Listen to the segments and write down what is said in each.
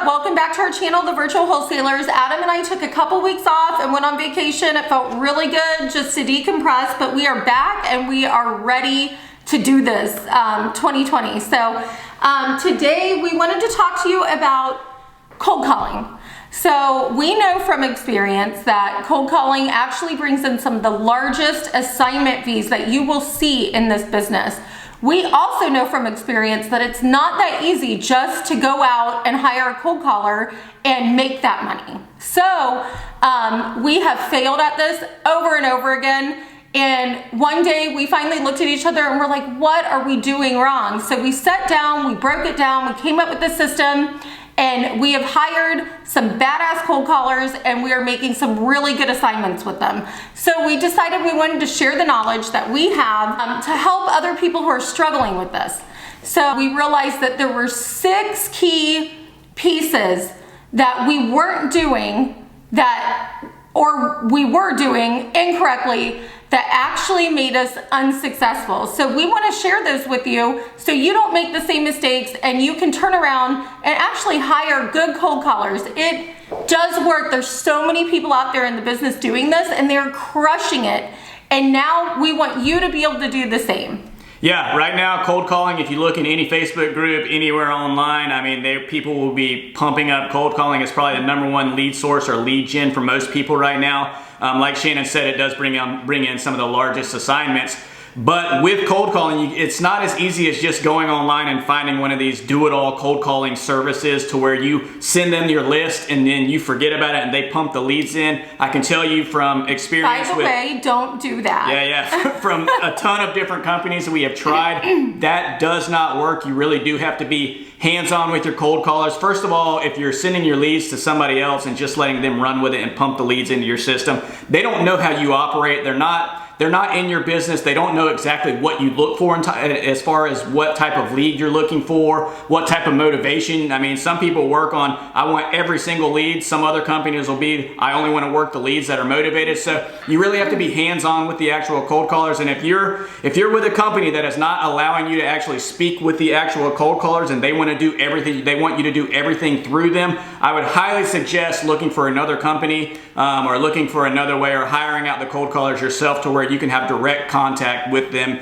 up? Welcome back to our channel, The Virtual Wholesalers. Adam and I took a couple weeks off and went on vacation. It felt really good just to decompress, but we are back and we are ready to do this 2020. So today we wanted to talk to you about cold calling. So we know from experience that cold calling actually brings in some of the largest assignment fees that you will see in this business. We also know from experience that it's not that easy just to go out and hire a cold caller and make that money. So we have failed at this over and over again. And one day we finally looked at each other and we're like, what are we doing wrong? So we sat down, we broke it down, we came up with the system, and we have hired some badass cold callers and we are making some really good assignments with them. So we decided we wanted to share the knowledge that we have to help other people who are struggling with this. So we realized that there were 6 key pieces that we weren't doing or we were doing incorrectly that actually made us unsuccessful. So we want to share those with you so you don't make the same mistakes and you can turn around and actually hire good cold callers. It does work. There's so many people out there in the business doing this and they're crushing it. And now we want you to be able to do the same. Yeah, right now, cold calling, if you look in any Facebook group, anywhere online, I mean, people will be pumping up cold calling. It's probably the #1 lead source or lead gen for most people right now. Like Shannon said, it does bring in some of the largest assignments. But with cold calling, it's not as easy as just going online and finding one of these do-it-all cold calling services to where you send them your list and then you forget about it and they pump the leads in. I can tell you from experience. By the way, don't do that. Yeah. From a ton of different companies that we have tried, that does not work. You really do have to be hands-on with your cold callers. First of all, if you're sending your leads to somebody else and just letting them run with it and pump the leads into your system, they don't know how you operate. They're not in your business. They don't know exactly what you look for as far as what type of lead you're looking for, what type of motivation. I mean, some people work on, I want every single lead. Some other companies will be, I only want to work the leads that are motivated. So you really have to be hands-on with the actual cold callers. And if you're with a company that is not allowing you to actually speak with the actual cold callers and they want to do everything, they want you to do everything through them, I would highly suggest looking for another company or looking for another way or hiring out the cold callers yourself to where you can have direct contact with them,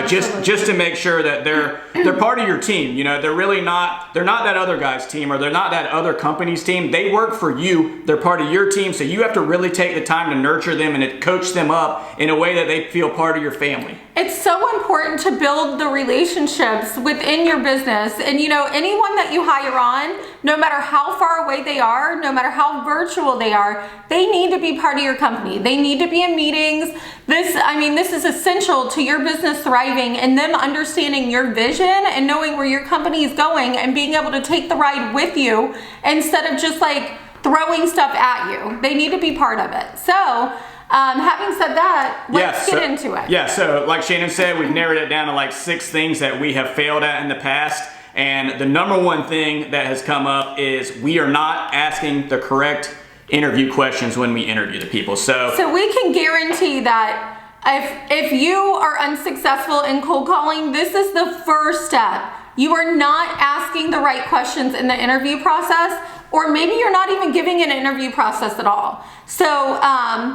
just to make sure that they're part of your team. They're really not, they're not that other guy's team or they're not that other company's team. They work for you. They're part of your team. So you have to really take the time to nurture them and to coach them up in a way that they feel part of your family. It's so important to build the relationships within your business. And anyone that you hire on, no matter how far away they are, no matter how virtual they are, they need to be part of your company. They need to be in meetings. This is essential to your business thriving and them understanding your vision and knowing where your company is going and being able to take the ride with you instead of just like throwing stuff at you. They need to be part of it. So having said that, let's get into it. Yeah, so like Shannon said, we've narrowed it down to like 6 things that we have failed at in the past. And the #1 thing that has come up is we are not asking the correct interview questions when we interview the people. So we can guarantee that if you are unsuccessful in cold calling, this is the first step. You are not asking the right questions in the interview process, or maybe you're not even giving an interview process at all. So,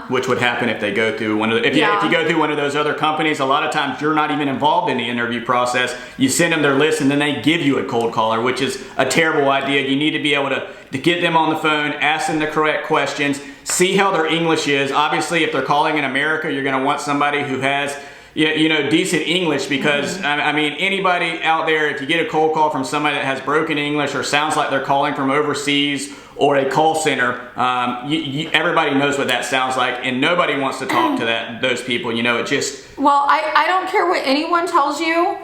which would happen if they go through if you go through one of those other companies. A lot of times you're not even involved in the interview process. You send them their list and then they give you a cold caller, which is a terrible idea. You need to be able to get them on the phone, ask them the correct questions, see how their English is. Obviously, if they're calling in America, you're going to want somebody who has decent English, because I mean, anybody out there, if you get a cold call from somebody that has broken English or sounds like they're calling from overseas or a call center, everybody knows what that sounds like, and nobody wants to talk to those people. It just... Well, I don't care what anyone tells you.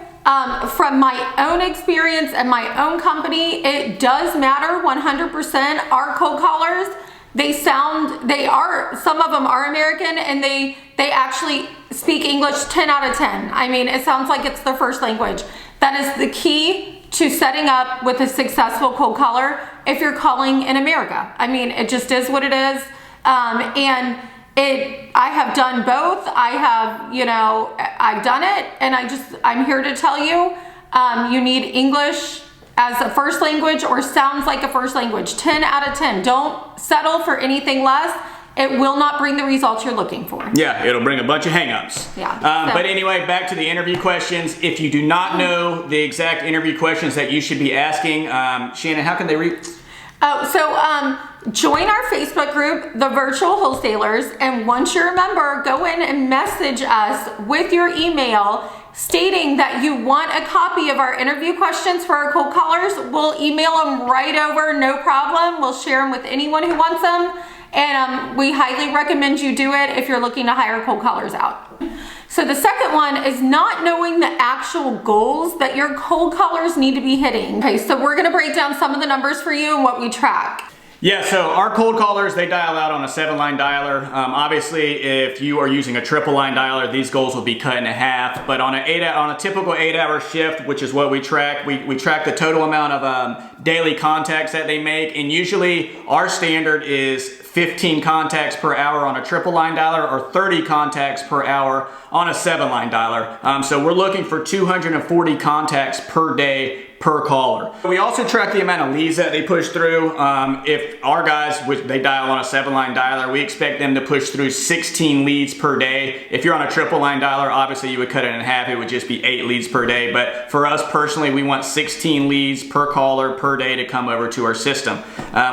From my own experience and my own company, it does matter 100%. Our cold callers, some of them are American and they actually speak English 10 out of 10. I mean, it sounds like it's their first language. That is the key to setting up with a successful cold caller if you're calling in America. I mean, it just is what it is. I have done both. I've done it, and I'm here to tell you, you need English as a first language or sounds like a first language. 10 out of 10. Don't settle for anything less. It will not bring the results you're looking for. Yeah, it'll bring a bunch of hangups. Yeah. But anyway, back to the interview questions. If you do not know the exact interview questions that you should be asking, Shannon, how can they read? Join our Facebook group, The Virtual Wholesalers, and once you're a member, go in and message us with your email stating that you want a copy of our interview questions for our cold callers. We'll email them right over, no problem. We'll share them with anyone who wants them. And we highly recommend you do it if you're looking to hire cold callers out. So the second one is not knowing the actual goals that your cold callers need to be hitting. Okay, so we're gonna break down some of the numbers for you and what we track. Yeah, so our cold callers, they dial out on a 7-line dialer. Obviously, if you are using a triple line dialer, these goals will be cut in half. But on a typical 8-hour shift, which is what we track, we track the total amount of daily contacts that they make. And usually our standard is 15 contacts per hour on a triple line dialer or 30 contacts per hour on a 7-line dialer. So we're looking for 240 contacts per day per caller. We also track the amount of leads that they push through. If our guys, which they dial on a 7-line dialer, we expect them to push through 16 leads per day. If you're on a triple line dialer, obviously you would cut it in half. It would just be 8 leads per day. But for us personally, we want 16 leads per caller per day to come over to our system.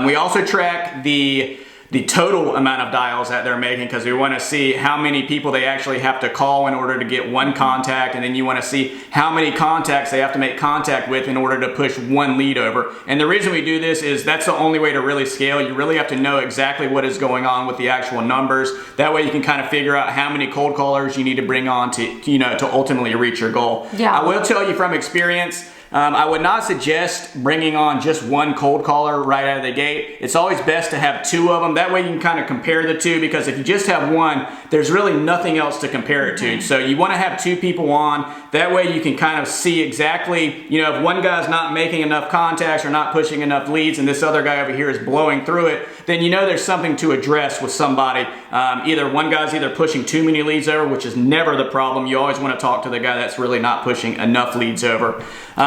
We also track the total amount of dials that they're making because we want to see how many people they actually have to call in order to get one contact, and then you want to see how many contacts they have to make contact with in order to push one lead over. And the reason we do this is that's the only way to really scale. You really have to know exactly what is going on with the actual numbers. That way you can kind of figure out how many cold callers you need to bring on to ultimately reach your goal. Yeah. I will tell you from experience, I would not suggest bringing on just one cold caller right out of the gate. It's always best to have 2 of them. That way you can kind of compare the 2, because if you just have one, there's really nothing else to compare it to. So you want to have 2 people on. That way you can kind of see exactly, if one guy's not making enough contacts or not pushing enough leads and this other guy over here is blowing through it, then there's something to address with somebody. Either one guy's pushing too many leads over, which is never the problem. You always want to talk to the guy that's really not pushing enough leads over.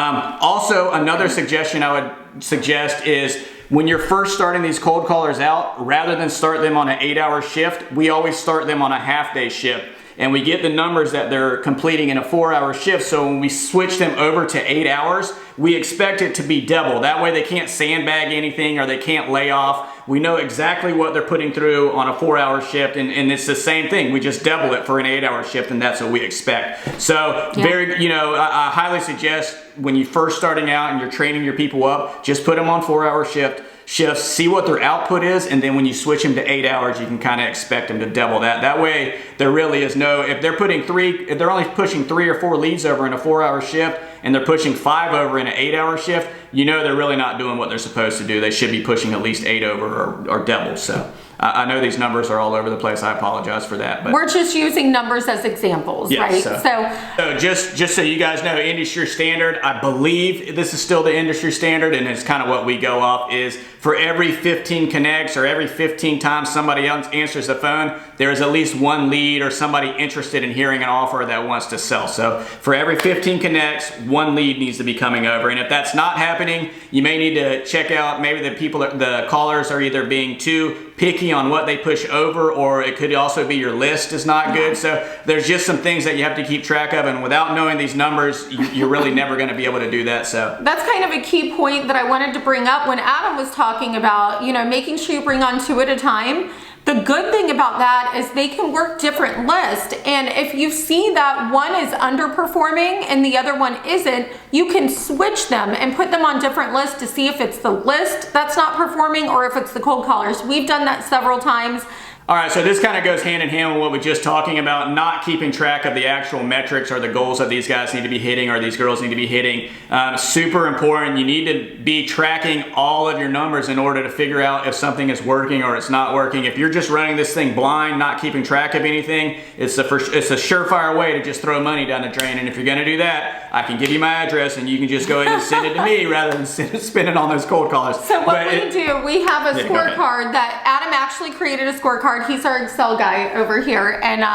Also, another suggestion I would suggest is when you're first starting these cold callers out, rather than start them on an 8-hour shift, we always start them on a half-day shift. And we get the numbers that they're completing in a 4-hour shift. So when we switch them over to 8 hours, we expect it to be double. That way they can't sandbag anything or they can't lay off. We know exactly what they're putting through on a 4-hour shift, and it's the same thing. We just double it for an 8-hour shift, and that's what we expect. So I highly suggest when you're first starting out and you're training your people up, just put them on 4-hour shifts, see what their output is, and then when you switch them to 8 hours, you can kind of expect them to double that. That way, there really is if they're only pushing 3 or 4 leads over in a 4-hour shift, and they're pushing 5 over in an 8-hour shift, they're really not doing what they're supposed to do. They should be pushing at least 8 over or double. So I know these numbers are all over the place. I apologize for that. But we're just using numbers as examples, right? So just so you guys know, industry standard, I believe this is still the industry standard, and it's kind of what we go off, is for every 15 connects or every 15 times somebody else answers the phone, there is at least 1 lead or somebody interested in hearing an offer that wants to sell. So for every 15 connects, 1 lead needs to be coming over. And if that's not happening, you may need to check out maybe the callers are either being too picky on what they push over, or it could also be your list is not good. So there's just some things that you have to keep track of, and without knowing these numbers, you're really never going to be able to do that. So that's kind of a key point that I wanted to bring up when Adam was talking about, making sure you bring on 2 at a time. The good thing about that is they can work different lists, and if you see that one is underperforming and the other one isn't, you can switch them and put them on different lists to see if it's the list that's not performing or if it's the cold callers. We've done that several times. All right, so this kind of goes hand in hand with what we're just talking about, not keeping track of the actual metrics or the goals that these guys need to be hitting or these girls need to be hitting. Super important. You need to be tracking all of your numbers in order to figure out if something is working or it's not working. If you're just running this thing blind, not keeping track of anything, it's a surefire way to just throw money down the drain. And if you're going to do that, I can give you my address and you can just go ahead and send it to me rather than spend it on those cold callers. So what we do, we have a scorecard that Adam actually created a scorecard. He's our Excel guy over here, and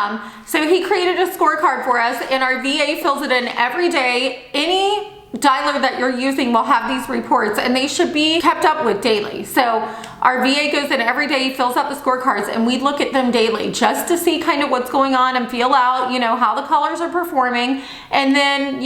so he created a scorecard for us, and our VA fills it in every day. Any dialer that you're using will have these reports, and they should be kept up with daily. So our VA goes in every day, fills out the scorecards, and we look at them daily just to see kind of what's going on and feel out, how the callers are performing. And then,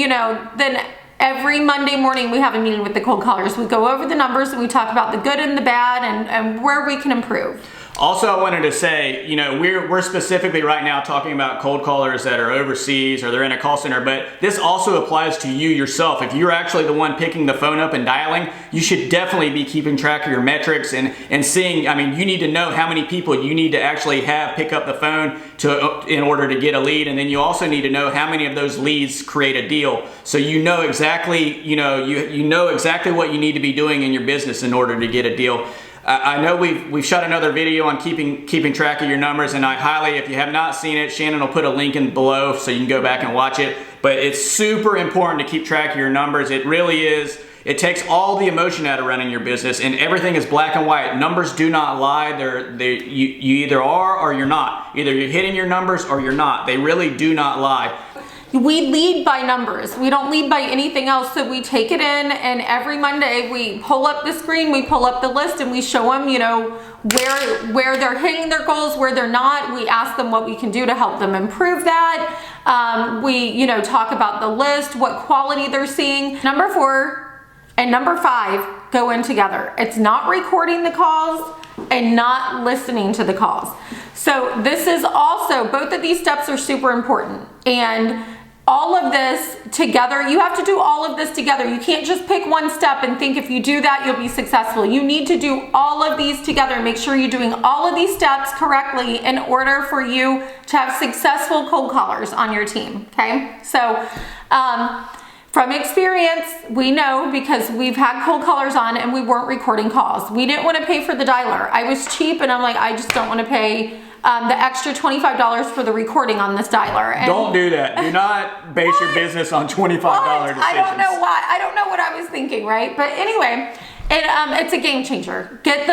then every Monday morning we have a meeting with the cold callers. We go over the numbers and we talk about the good and the bad and where we can improve. Also, I wanted to say, we're specifically right now talking about cold callers that are overseas or they're in a call center, but this also applies to you yourself. If you're actually the one picking the phone up and dialing, you should definitely be keeping track of your metrics and seeing, you need to know how many people you need to actually have pick up the phone in order to get a lead, and then you also need to know how many of those leads create a deal. So you know exactly, you know exactly what you need to be doing in your business in order to get a deal. I know we've shot another video on keeping track of your numbers, and I highly, if you have not seen it, Shannon will put a link in below so you can go back and watch it. But it's super important to keep track of your numbers. It really is. It takes all the emotion out of running your business, and everything is black and white. Numbers do not lie. You either are or you're not. Either you're hitting your numbers or you're not. They really do not lie. We lead by numbers. We don't lead by anything else. So we take it in, and every Monday we pull up the screen, we pull up the list, and we show them, where they're hitting their goals, where they're not. We ask them what we can do to help them improve that. We, talk about the list, what quality they're seeing. Number 4 and number 5 go in together. It's not recording the calls and not listening to the calls. So this is also, both of these steps are super important. And all of this together, you have to do all of this together. You can't just pick one step and think if you do that, you'll be successful. You need to do all of these together and make sure you're doing all of these steps correctly in order for you to have successful cold callers on your team, okay? So, from experience, we know, because we've had cold callers on and we weren't recording calls. We didn't want to pay for the dialer. I was cheap, and I'm like, I just don't want to pay the extra $25 for the recording on this dialer. And don't do that. Do not base your business on $25 decisions. I don't know why. I don't know what I was thinking, right? But anyway, it's a game changer. Get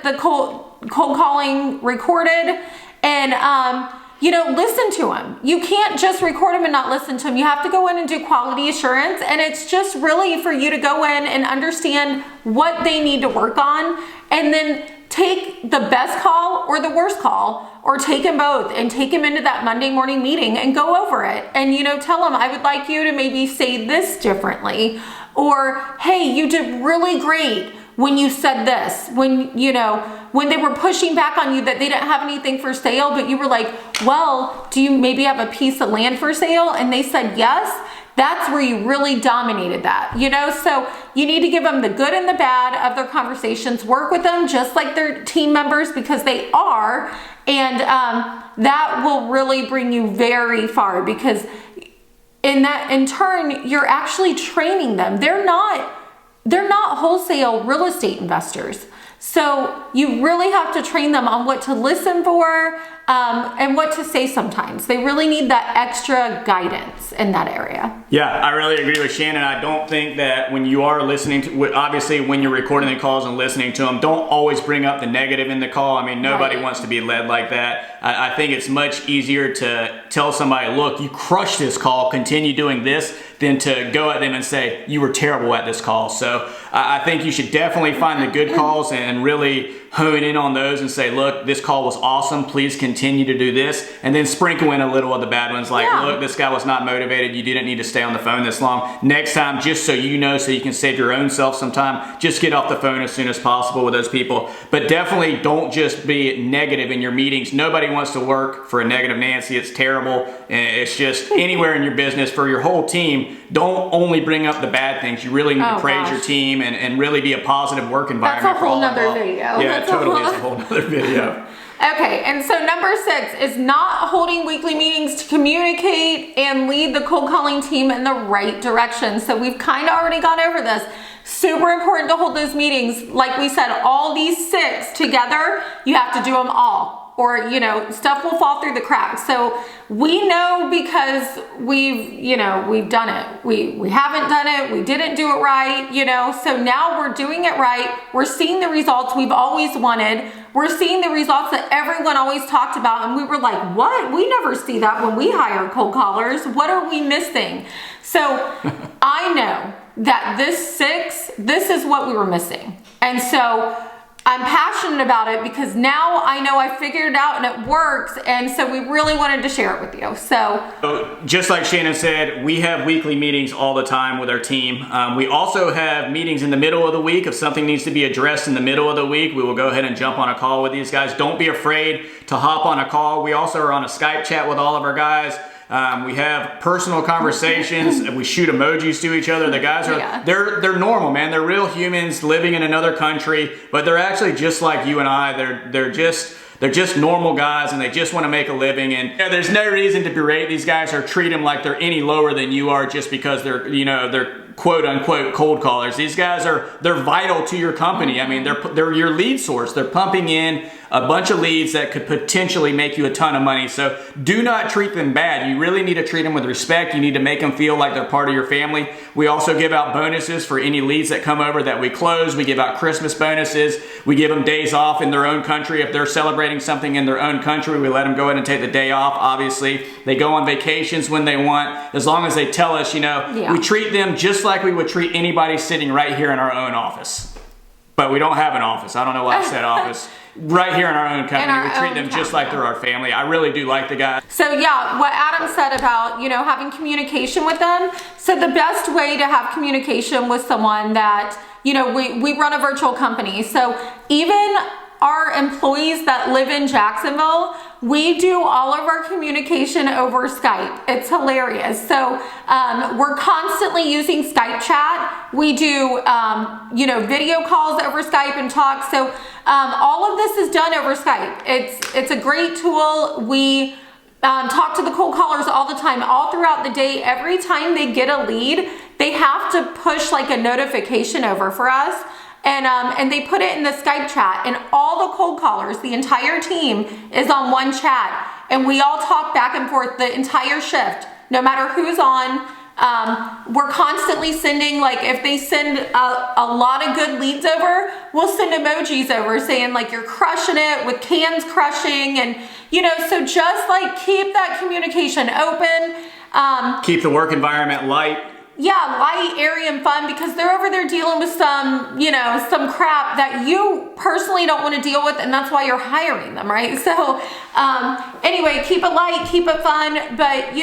the cold calling recorded, and listen to them. You can't just record them and not listen to them. You have to go in and do quality assurance, and it's just really for you to go in and understand what they need to work on, and then take the best call or the worst call, or take them both and take them into that Monday morning meeting and go over it. And, tell them, I would like you to maybe say this differently, or, hey, you did really great when you said this, when they were pushing back on you that they didn't have anything for sale, but you were like, well, do you maybe have a piece of land for sale? And they said yes. That's where you really dominated that, So you need to give them the good and the bad of their conversations, work with them just like their team members, because they are, and that will really bring you very far, because in turn, you're actually training them. They're not wholesale real estate investors. So you really have to train them on what to listen for and what to say sometimes. They really need that extra guidance in that area. Yeah, I really agree with Shannon. I don't think that when you are listening to, obviously when you're recording the calls and listening to them, don't always bring up the negative in the call. Nobody wants to be led like that. I think it's much easier to tell somebody, look, you crushed this call, continue doing this, than to go at them and say, you were terrible at this call. So I think you should definitely find the good calls and really hone in on those and say, look, this call was awesome, please continue to do this, and then sprinkle in a little of the bad ones, like, look, this guy was not motivated, you didn't need to stay on the phone this long. Next time, just so you know, so you can save your own self some time, just get off the phone as soon as possible with those people. But definitely don't just be negative in your meetings. Nobody wants to work for a negative Nancy. It's terrible, and it's just anywhere in your business, for your whole team, don't only bring up the bad things. You really need to praise your team and really be a positive work environment. That's a whole nother video. Yeah, it totally is a whole nother video. Okay, and so number 6 is not holding weekly meetings to communicate and lead the cold calling team in the right direction. So we've kind of already gone over this. Super important to hold those meetings. Like we said, all these 6 together, you have to do them all, or stuff will fall through the cracks. So we know, because we've done it. We haven't done it. We didn't do it right, So now we're doing it right. We're seeing the results we've always wanted. We're seeing the results that everyone always talked about, and we were like, what? We never see that when we hire cold callers. What are we missing? So I know that this is what we were missing. And so I'm passionate about it because now I know I figured it out and it works, and so we really wanted to share it with you. So just like Shannon said, we have weekly meetings all the time with our team. We also have meetings in the middle of the week. If something needs to be addressed in the middle of the week, we will go ahead and jump on a call with these guys. Don't be afraid to hop on a call. We also are on a Skype chat with all of our guys. We have personal conversations and we shoot emojis to each other. The guys are, they're normal, man. They're real humans living in another country, but they're actually just like you and I. They're just normal guys and they just want to make a living. And there's no reason to berate these guys or treat them like they're any lower than you are just because they're quote unquote cold callers. These guys they're vital to your company. I mean, they're your lead source. They're pumping in a bunch of leads that could potentially make you a ton of money. So do not treat them bad. You really need to treat them with respect. You need to make them feel like they're part of your family. We also give out bonuses for any leads that come over that we close. We give out Christmas bonuses. We give them days off in their own country. If they're celebrating something in their own country, we let them go ahead and take the day off. Obviously, they go on vacations when they want, as long as they tell us, we treat them just like we would treat anybody sitting right here in our own office. But we don't have an office. I don't know why I said office. Right here in our own company. We treat them just like they're our family. I really do like the guys. So yeah, what Adam said about, having communication with them. So the best way to have communication with someone that, we run a virtual company. So even our employees that live in Jacksonville, we do all of our communication over Skype. It's hilarious. So we're constantly using Skype chat. We do, video calls over Skype and talk. So all of this is done over Skype. It's a great tool. We talk to the cold callers all the time, all throughout the day. Every time they get a lead, they have to push like a notification over for us. And they put it in the Skype chat, and all the cold callers, the entire team is on one chat, and we all talk back and forth the entire shift, no matter who's on. We're constantly sending, like if they send a lot of good leads over, we'll send emojis over saying like you're crushing it with cans crushing, and so just like keep that communication open. Keep the work environment light. Yeah, light, airy, and fun, because they're over there dealing with some crap that you personally don't want to deal with, and that's why you're hiring them, right? So anyway, keep it light, keep it fun, but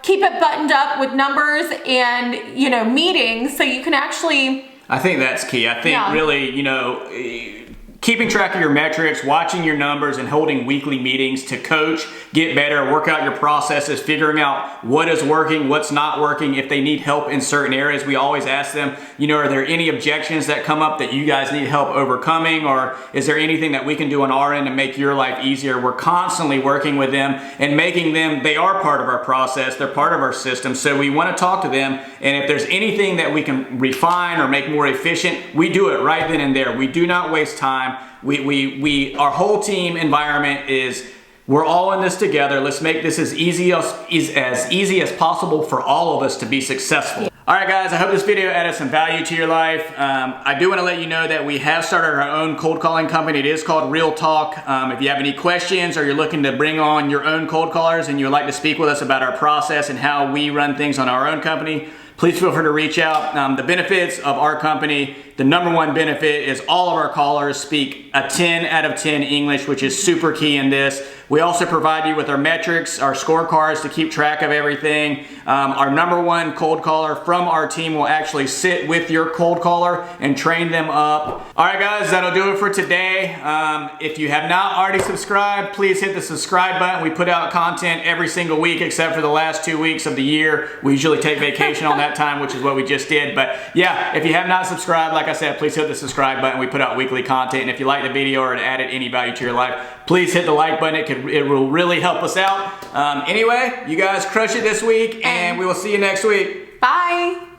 keep it buttoned up with numbers and meetings so you can actually. I think that's key. I think really, keeping track of your metrics, watching your numbers, and holding weekly meetings to coach, get better, work out your processes, figuring out what is working, what's not working. If they need help in certain areas, we always ask them, are there any objections that come up that you guys need help overcoming? Or is there anything that we can do on our end to make your life easier? We're constantly working with them and making them, they are part of our process, they're part of our system. So we want to talk to them, and if there's anything that we can refine or make more efficient, we do it right then and there. We do not waste time. Our whole team environment is, we're all in this together. Let's make this as easy as possible for all of us to be successful. All right, guys, I hope this video added some value to your life. I do want to let you know that we have started our own cold calling company. It is called Real Talk. If you have any questions or you're looking to bring on your own cold callers and you would like to speak with us about our process and how we run things on our own company, please feel free to reach out. The benefits of our company, the number one benefit is all of our callers speak a 10 out of 10 English, which is super key in this. We also provide you with our metrics, our scorecards to keep track of everything. Our number one cold caller from our team will actually sit with your cold caller and train them up. All right, guys, that'll do it for today. If you have not already subscribed, please hit the subscribe button. We put out content every single week except for the last 2 weeks of the year. We usually take vacation on that time, which is what we just did. But yeah, if you have not subscribed, like I said, please hit the subscribe button. We put out weekly content. And if you like the video or it added any value to your life, please hit the like button. It will really help us out. Anyway, you guys crush it this week, and we will see you next week. Bye.